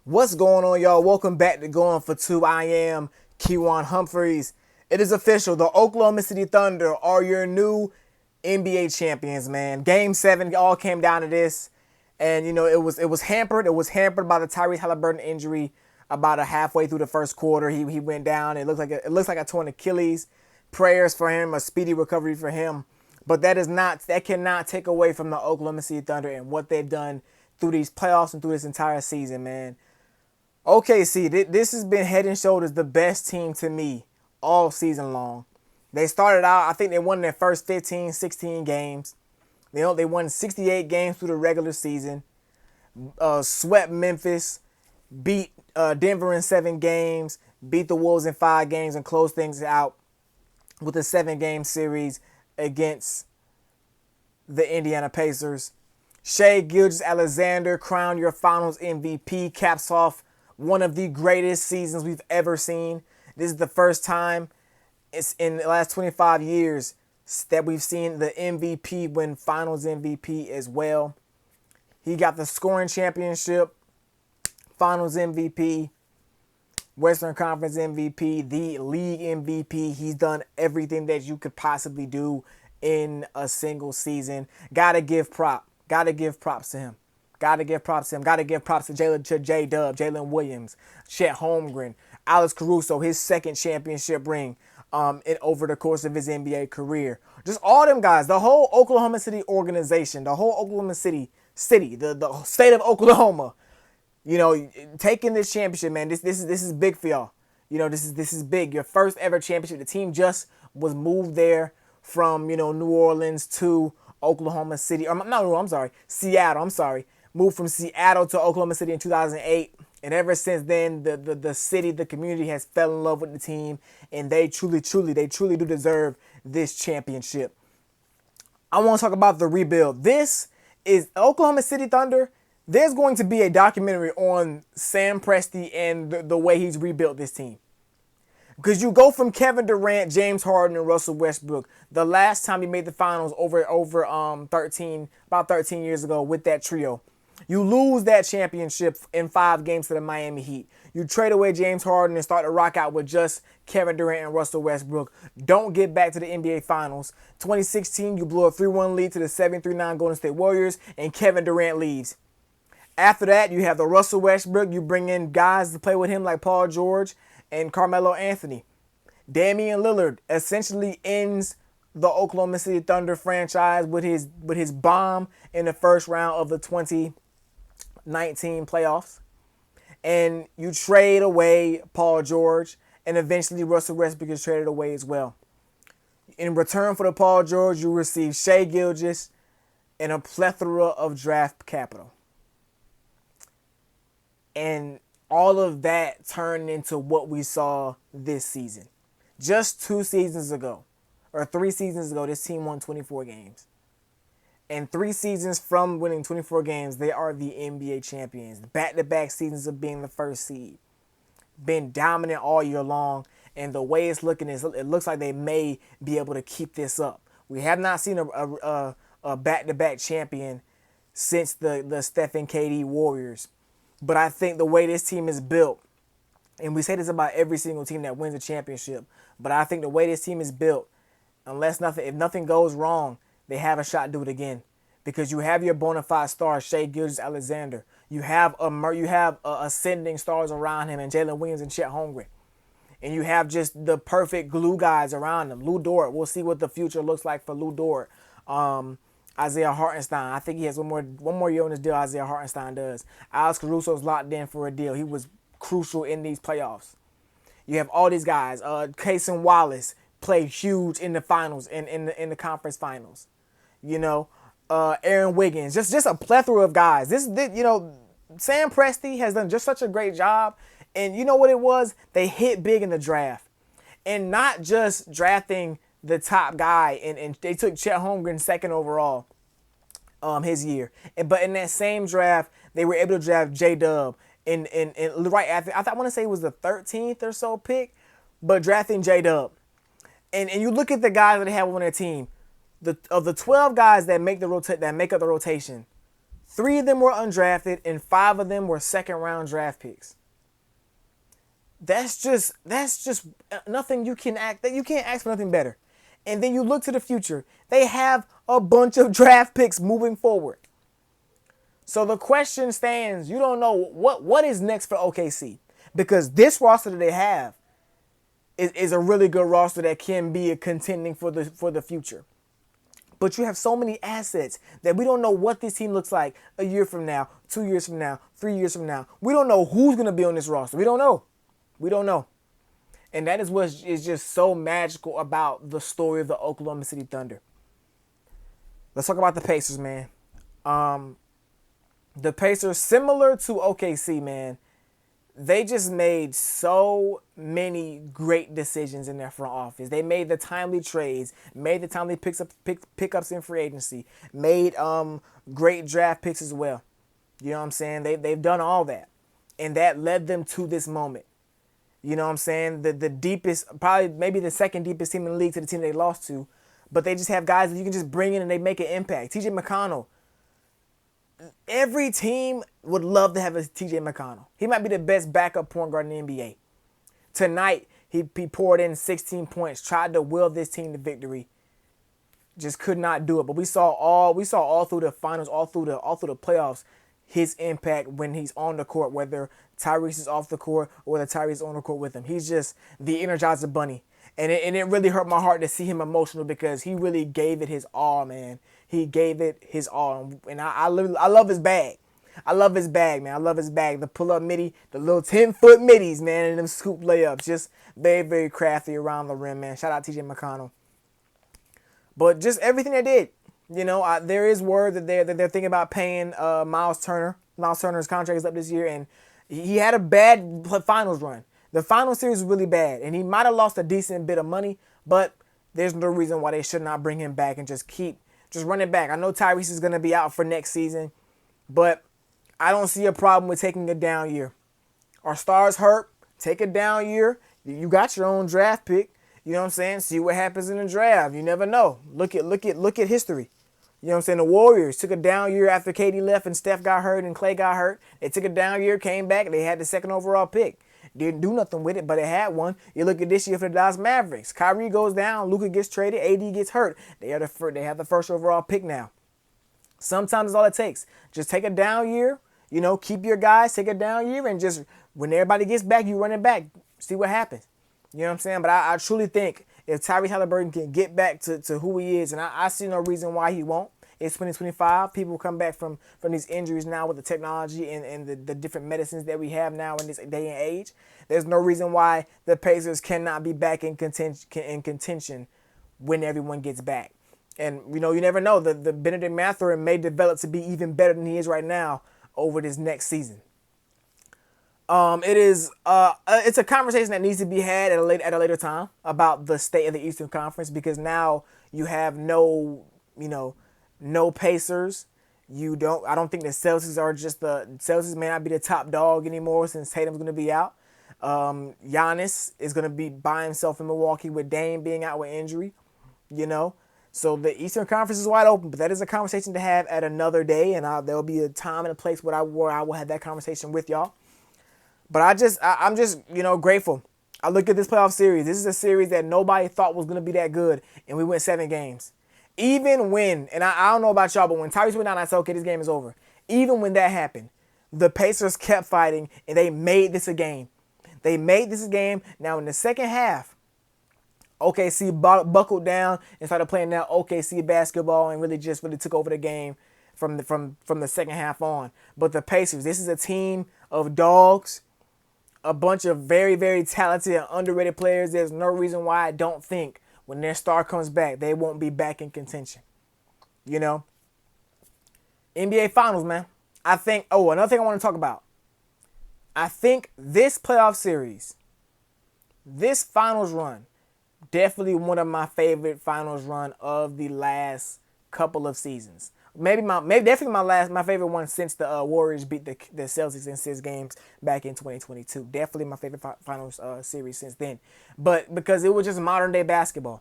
What's going on, y'all? Welcome back to Going for Two. I am Keywan Humphreys. It is official. The Oklahoma City Thunder are your new NBA champions, man. Game 7 all came down to this. And it was hampered. It was hampered by the Tyrese Haliburton injury about a halfway through the first quarter. He went down. It looks like a torn Achilles. Prayers for him, a speedy recovery for him. But that cannot take away from the Oklahoma City Thunder and what they've done through these playoffs and through this entire season, man. OKC, this has been head and shoulders the best team to me all season long. They started out, I think they won their first 15, 16 games. They won 68 games through the regular season. Swept Memphis, beat Denver in 7 games, beat the Wolves in 5 games, and closed things out with a 7-game series against the Indiana Pacers. Shai Gilgeous-Alexander crowned your Finals MVP, caps off one of the greatest seasons we've ever seen. This is the first time it's in the last 25 years that we've seen the MVP win Finals MVP as well. He got the scoring championship, Finals MVP, Western Conference MVP, the league MVP. He's done everything that you could possibly do in a single season. Gotta give props to him. Gotta give props to J-Dub, Jalen Williams, Chet Holmgren, Alex Caruso, his second championship ring over the course of his NBA career. Just all them guys, the whole Oklahoma City organization, the whole Oklahoma City, the state of Oklahoma, taking this championship, man. This is big for y'all. This is big. Your first ever championship. The team just was moved there from, New Orleans to Oklahoma City. Seattle. Moved from Seattle to Oklahoma City in 2008. And ever since then, the city, the community has fell in love with the team. And they truly do deserve this championship. I want to talk about the rebuild. This is Oklahoma City Thunder. There's going to be a documentary on Sam Presti and the way he's rebuilt this team. Because you go from Kevin Durant, James Harden, and Russell Westbrook. The last time he made the finals about 13 years ago with that trio. You lose that championship in 5 games to the Miami Heat. You trade away James Harden and start to rock out with just Kevin Durant and Russell Westbrook. Don't get back to the NBA Finals. 2016, you blew a 3-1 lead to the 7-3-9 Golden State Warriors, and Kevin Durant leaves. After that, you have the Russell Westbrook. You bring in guys to play with him like Paul George and Carmelo Anthony. Damian Lillard essentially ends the Oklahoma City Thunder franchise with his bomb in the first round of the 2019 playoffs. And you trade away Paul George, and eventually Russell Westbrook is traded away as well. In return for the Paul George, you receive Shai Gilgeous and a plethora of draft capital. And all of that turned into what we saw this season. Just 2 seasons ago, or 3 seasons ago, this team won 24 games. And 3 seasons from winning 24 games, they are the NBA champions. Back-to-back seasons of being the first seed. Been dominant all year long. And the way it's looking is, it looks like they may be able to keep this up. We have not seen a back-to-back champion since the Steph and KD Warriors. But I think the way this team is built, and we say this about every single team that wins a championship, but I think the way this team is built, if nothing goes wrong, they have a shot to do it again. Because you have your bona fide star, Shai Gilgeous-Alexander. You have ascending stars around him, and Jalen Williams and Chet Holmgren. And you have just the perfect glue guys around them. Lou Dort, we'll see what the future looks like for Lou Dort. Isaiah Hartenstein, I think he has one more year on his deal. Isaiah Hartenstein does. Alex Caruso's locked in for a deal. He was crucial in these playoffs. You have all these guys. Cason Wallace played huge in the finals, in the conference finals. Aaron Wiggins, just a plethora of guys. Sam Presti has done just such a great job. And you know what it was? They hit big in the draft, and not just drafting the top guy, and they took Chet Holmgren 2nd overall his year. But in that same draft, they were able to draft J-Dub in right after, I want to say it was the 13th or so pick, but drafting J-Dub. And you look at the guys that they have on their team, of the 12 guys that make up the rotation, 3 of them were undrafted, and 5 of them were second-round draft picks. That's just nothing you can act that you can't ask for nothing better. And then you look to the future. They have a bunch of draft picks moving forward. So the question stands, you don't know what is next for OKC. Because this roster that they have is a really good roster that can be a contending for the future. But you have so many assets that we don't know what this team looks like a year from now, 2 years from now, 3 years from now. We don't know who's going to be on this roster. We don't know. We don't know. And that is what is just so magical about the story of the Oklahoma City Thunder. Let's talk about the Pacers, man. The Pacers, similar to OKC, man, they just made so many great decisions in their front office. They made the timely trades, made the timely pickups in free agency, made great draft picks as well. You know what I'm saying? They've done all that. And that led them to this moment. You know what I'm saying? The deepest, probably maybe the second deepest team in the league to the team they lost to. But they just have guys that you can just bring in and they make an impact. TJ McConnell. Every team would love to have a TJ McConnell. He might be the best backup point guard in the NBA. Tonight, he poured in 16 points, tried to will this team to victory. Just could not do it. But we saw all through the finals, all through the playoffs, his impact when he's on the court, whether Tyrese is off the court or whether Tyrese is on the court with him. He's just the Energizer Bunny. And it really hurt my heart to see him emotional because he really gave it his all, man. He gave it his all. And I love his bag. I love his bag, man. I love his bag. The pull-up midi, the little 10-foot middies, man, and them scoop layups. Just very, very crafty around the rim, man. Shout out TJ McConnell. But just everything they did. You know, there is word that they're thinking about paying Miles Turner. Miles Turner's contract is up this year, and he had a bad finals run. The final series was really bad, and he might have lost a decent bit of money, but there's no reason why they should not bring him back and just run it back. I know Tyrese is going to be out for next season, but I don't see a problem with taking a down year. Our stars hurt, take a down year. You got your own draft pick. You know what I'm saying? See what happens in the draft. You never know. Look at history. You know what I'm saying? The Warriors took a down year after KD left and Steph got hurt and Clay got hurt. They took a down year, came back, they had the second overall pick. Didn't do nothing with it, but it had one. You look at this year for the Dallas Mavericks. Kyrie goes down, Luka gets traded, AD gets hurt. They have the first overall pick now. Sometimes that's all it takes. Just take a down year, you know, keep your guys, take a down year, and just when everybody gets back, you run it back. See what happens. You know what I'm saying? But I truly think if Tyrese Haliburton can get back to who he is, and I see no reason why he won't. It's 2025. People come back from these injuries now with the technology and the different medicines that we have now in this day and age. There's no reason why the Pacers cannot be back in contention when everyone gets back. And, you know, you never know. The Benedict Mathurin may develop to be even better than he is right now over this next season. It's a conversation that needs to be had at a later time about the state of the Eastern Conference because now you have no Pacers. I don't think the Celtics may not be the top dog anymore since Tatum's going to be out. Giannis is going to be by himself in Milwaukee with Dame being out with injury, you know. So the Eastern Conference is wide open, but that is a conversation to have at another day, and there will be a time and a place where I will have that conversation with y'all. But I'm just grateful. I look at this playoff series. This is a series that nobody thought was going to be that good, and we went 7 games. Even when, and I don't know about y'all, but when Tyrese went down, I said, okay, this game is over. Even when that happened, the Pacers kept fighting, and they made this a game. They made this a game. Now, in the second half, OKC buckled down and started playing that OKC basketball and really took over the game from the second half on. But the Pacers, this is a team of dogs, a bunch of very, very talented and underrated players. There's no reason why I don't think when their star comes back, they won't be back in contention. You know? NBA Finals, man. I think, another thing I want to talk about. I think this playoff series, this finals run, definitely one of my favorite finals run of the last couple of seasons. Definitely my favorite one since the Warriors beat the Celtics in 6 games back in 2022. Definitely my favorite finals series since then. But because it was just modern day basketball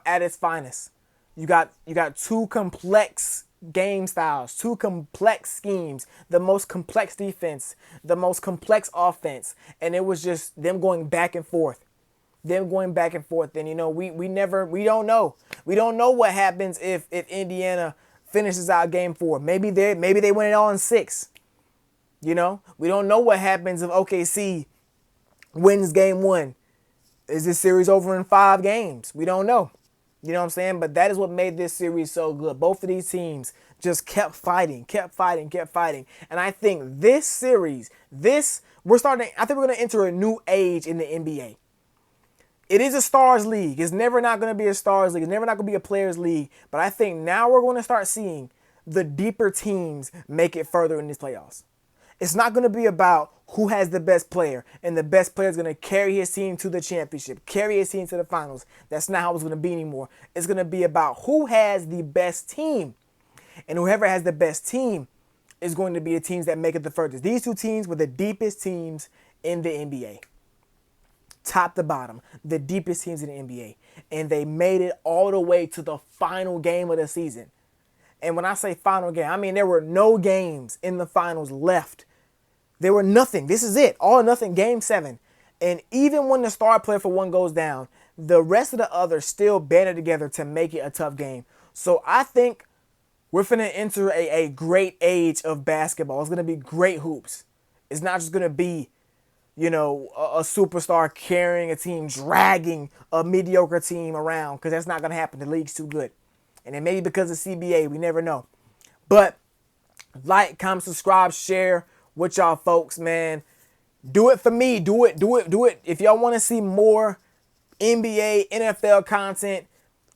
at its finest. You got 2 complex game styles, two complex schemes, the most complex defense, the most complex offense, and it was just them going back and forth. Them going back and forth. And we don't know. We don't know what happens if Indiana finishes out game 4. Maybe they win it all in 6. We don't know what happens if OKC wins game 1. Is this series over in 5 games? We don't know. You know what I'm saying? But that is what made this series so good. Both of these teams just kept fighting. And I think this series, I think we're going to enter a new age in the NBA. It is a stars league. It's never not going to be a stars league. It's never not going to be a players league. But I think now we're going to start seeing the deeper teams make it further in these playoffs. It's not going to be about who has the best player, and the best player is going to carry his team to the championship, carry his team to the finals. That's not how it's going to be anymore. It's going to be about who has the best team. And whoever has the best team is going to be the teams that make it the furthest. These two teams were the deepest teams in the NBA. Top to bottom, the deepest teams in the NBA. And they made it all the way to the final game of the season. And when I say final game, I mean there were no games in the finals left. There were nothing. This is it. All or nothing, game 7. And even when the star player for one goes down, the rest of the others still banded together to make it a tough game. So I think we're finna enter a great age of basketball. It's going to be great hoops. It's not just going to be, a superstar carrying a team, dragging a mediocre team around, because that's not going to happen. The league's too good. And it may be because of CBA. We never know. But like, comment, subscribe, share with y'all folks, man. Do it for me. Do it. If y'all want to see more NBA, NFL content,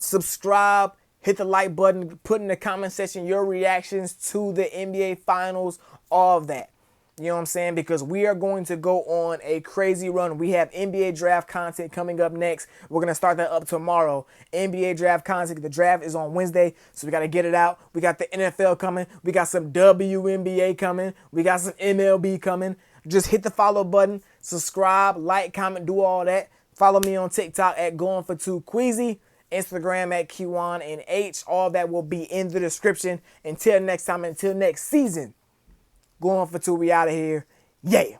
subscribe, hit the like button, put in the comment section your reactions to the NBA Finals, all of that. You know what I'm saying? Because we are going to go on a crazy run. We have NBA draft content coming up next. We're going to start that up tomorrow. NBA draft content. The draft is on Wednesday, so we got to get it out. We got the NFL coming. We got some WNBA coming. We got some MLB coming. Just hit the follow button, subscribe, like, comment, do all that. Follow me on TikTok at Going For Two Queasy, Instagram at Q1NH. All that will be in the description. Until next time, until next season. Going for 2, we out of here. Yeah.